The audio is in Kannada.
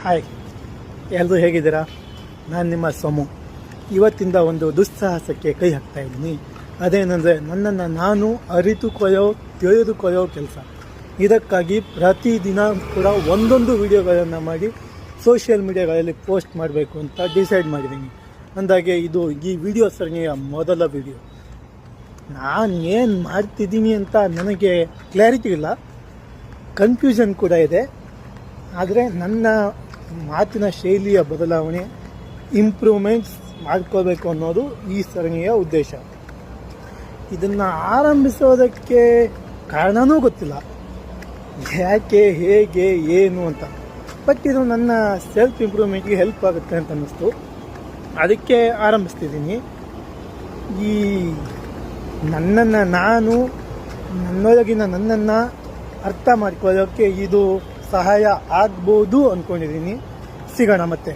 ಹಾಯ್, ಎಲ್ಲರೂ ಹೇಗಿದ್ದೀರಾ? ನಾನು ನಿಮ್ಮ ಸೋಮು. ಇವತ್ತಿಂದ ಒಂದು ದುಸ್ಸಾಹಸಕ್ಕೆ ಕೈ ಹಾಕ್ತಾ ಇದ್ದೀನಿ. ಅದೇನೆಂದರೆ, ನನ್ನನ್ನು ನಾನು ತಿಳಿದುಕೊಳ್ಳೋ ಕೆಲಸ. ಇದಕ್ಕಾಗಿ ಪ್ರತಿದಿನ ಕೂಡ ಒಂದೊಂದು ವಿಡಿಯೋಗಳನ್ನು ಮಾಡಿ ಸೋಷಿಯಲ್ ಮೀಡಿಯಾಗಳಲ್ಲಿ ಪೋಸ್ಟ್ ಮಾಡಬೇಕು ಅಂತ ಡಿಸೈಡ್ ಮಾಡಿದ್ದೀನಿ. ಅಂದಾಗೆ ಈ ವಿಡಿಯೋ ಸರಣಿಯ ಮೊದಲ ವಿಡಿಯೋ. ನಾನು ಏನು ಮಾಡ್ತಿದ್ದೀನಿ ಅಂತ ನನಗೆ ಕ್ಲಾರಿಟಿ ಇಲ್ಲ, ಕನ್ಫ್ಯೂಷನ್ ಕೂಡ ಇದೆ. ಆದರೆ ನನ್ನ ಮಾತಿನ ಶೈಲಿಯ ಬದಲಾವಣೆ, ಇಂಪ್ರೂವ್ಮೆಂಟ್ಸ್ ಮಾಡ್ಕೋಬೇಕು ಅನ್ನೋದು ಈ ಸರಣಿಯ ಉದ್ದೇಶ. ಇದನ್ನು ಆರಂಭಿಸೋದಕ್ಕೆ ಕಾರಣವೂ ಗೊತ್ತಿಲ್ಲ, ಯಾಕೆ, ಹೇಗೆ, ಏನು ಅಂತ. ಬಟ್ ಇದು ನನ್ನ ಸೆಲ್ಫ್ ಇಂಪ್ರೂವ್ಮೆಂಟ್ಗೆ ಹೆಲ್ಪ್ ಆಗುತ್ತೆ ಅಂತ ಅನ್ನಿಸ್ತು, ಅದಕ್ಕೆ ಆರಂಭಿಸ್ತಿದ್ದೀನಿ. ಈ ನನ್ನೊಳಗಿನ ನನ್ನನ್ನು ಅರ್ಥ ಮಾಡ್ಕೊಳ್ಳೋಕ್ಕೆ ಇದು ಸಹಾಯ ಆಗ್ಬೋದು ಅಂದ್ಕೊಂಡಿದ್ದೀನಿ. ಸಿಗೋಣ ಮತ್ತೆ.